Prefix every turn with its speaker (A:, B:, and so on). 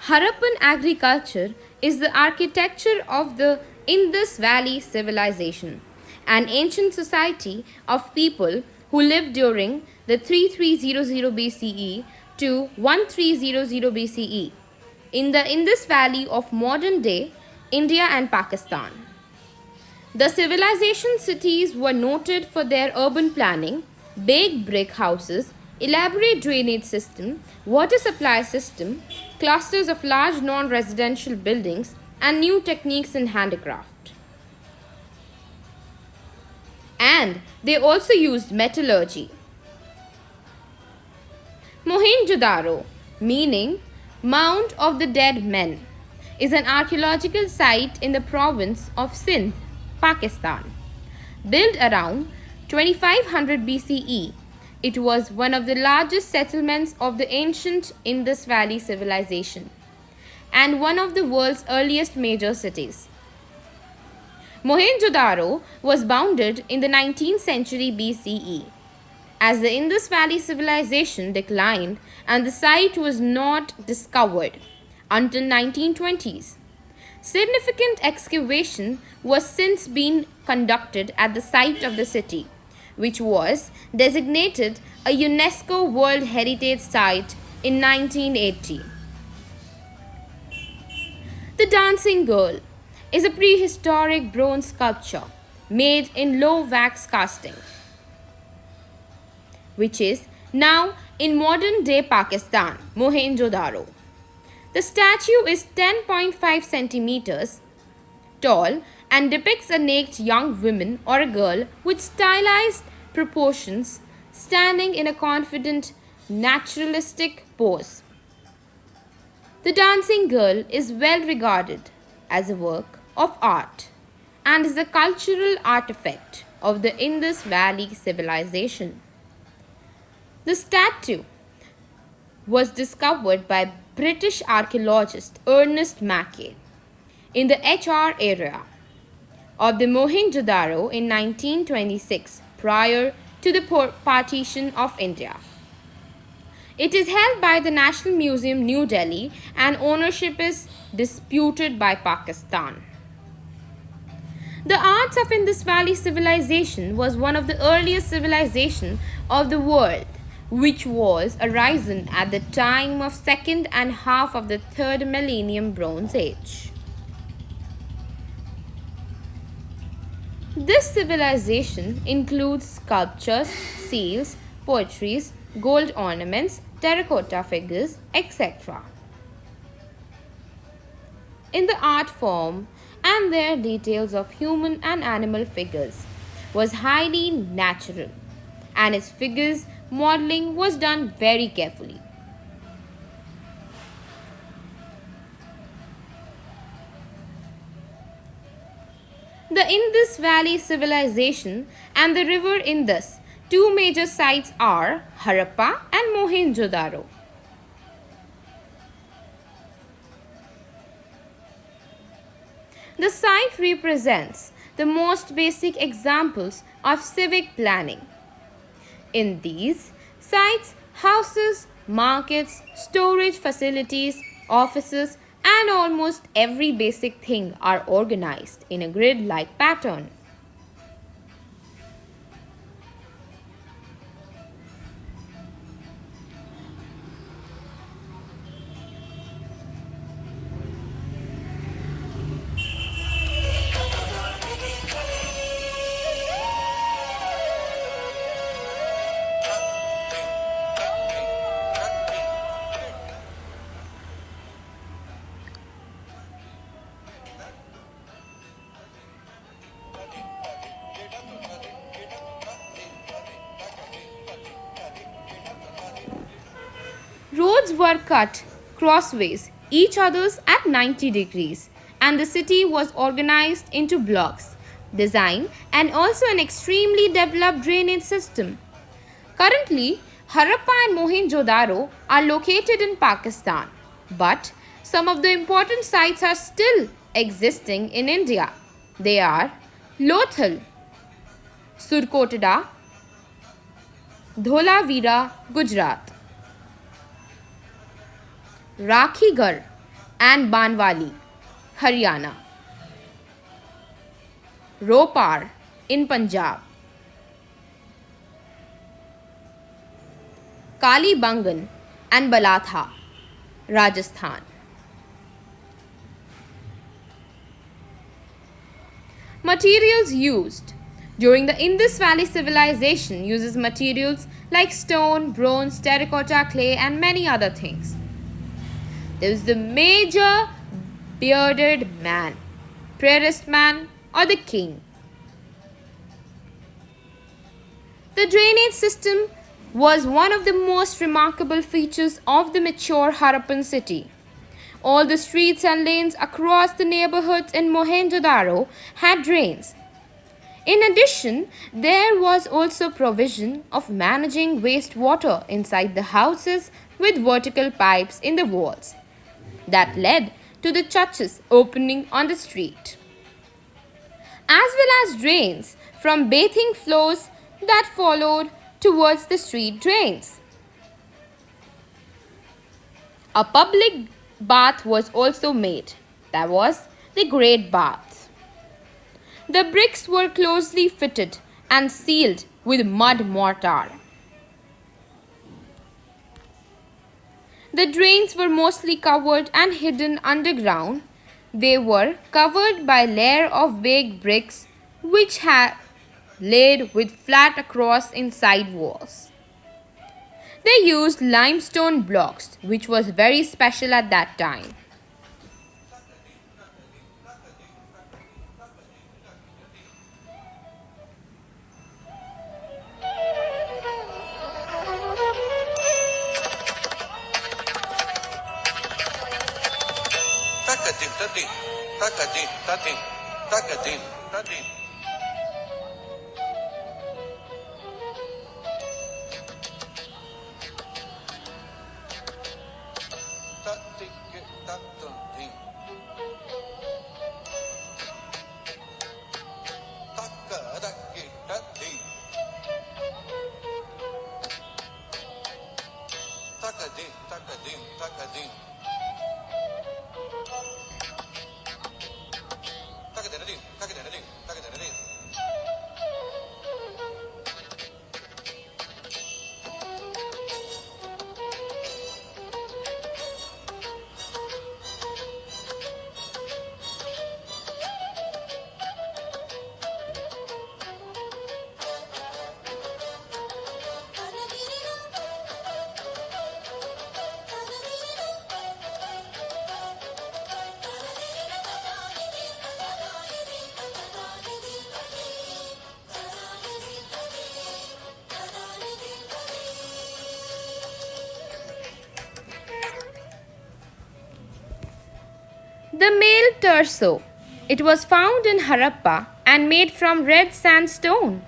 A: Harappan agriculture is the architecture of the Indus Valley civilization, an ancient society of people who lived during the 3300 BCE to 1300 BCE in the Indus Valley of modern day India and Pakistan. The civilization cities were noted for their urban planning, baked brick houses, elaborate drainage system, water supply system, clusters of large non-residential buildings, and new techniques in handicraft. And they also used metallurgy. Mohenjo-daro, meaning Mound of the Dead Men, is an archaeological site in the province of Sindh, Pakistan. Built around 2500 BCE, it was one of the largest settlements of the ancient Indus Valley civilization and one of the world's earliest major cities. Mohenjo-daro was bounded in the 19th century BCE. As the Indus Valley civilization declined and the site was not discovered until 1920s. Significant excavation was since been conducted at the site of the city, which was designated a UNESCO World Heritage Site in 1980. The Dancing Girl is a prehistoric bronze sculpture made in low wax casting, which is now in modern day Pakistan, Mohenjo-daro. The statue is 10.5 centimeters tall and depicts a naked young woman or a girl with stylized proportions standing in a confident, naturalistic pose. The Dancing Girl is well regarded as a work of art and is a cultural artifact of the Indus Valley civilization. The statue was discovered by British archaeologist Ernest Mackay in the HR area of the Mohenjo-daro in 1926 prior to the partition of India. It is held by the National Museum, New Delhi, and ownership is disputed by Pakistan. The arts of Indus Valley civilization was one of the earliest civilizations of the world, which was arisen at the time of second and half of the third millennium Bronze Age. This civilization includes sculptures, seals, poetries, gold ornaments, terracotta figures, etc. In the art form and their details of human and animal figures was highly natural, and its figures modeling was done very carefully. The Indus Valley civilization and the river Indus, two major sites are Harappa and Mohenjo-daro. The site represents the most basic examples of civic planning. In these sites, houses, markets, storage facilities, offices, and almost every basic thing are organized in a grid-like pattern. Roads were cut crossways, each other's at 90 degrees, and the city was organized into blocks, design, and also an extremely developed drainage system. Currently, Harappa and Mohenjo-daro are located in Pakistan, but some of the important sites are still existing in India. They are Lothal, Surkotada, Dholavira, Gujarat, Rakhigarh, and Banwali, Haryana. Ropar in Punjab. Kalibangan and Balatha, Rajasthan. Materials used. During the Indus Valley civilization uses materials like stone, bronze, terracotta, clay and many other things. There is the major bearded man, prairist man or the king. The drainage system was one of the most remarkable features of the mature Harappan city. All the streets and lanes across the neighborhoods in Mohenjo-daro had drains. In addition, there was also provision of managing wastewater inside the houses with vertical pipes in the walls that led to the churches opening on the street, as well as drains from bathing floors that followed towards the street drains. A public bath was also made, that was the Great Bath. The bricks were closely fitted and sealed with mud mortar. The drains were mostly covered and hidden underground. They were covered by layer of baked bricks which had laid with flat across inside walls. They used limestone blocks, which was very special at that time.
B: Takadim, tadim, takadim, tadim, takadim, tadim. Takadim, takadim, takadim. Takadinadim, takadinadim, takadinadim.
A: The male torso. It was found in Harappa and made from red sandstone.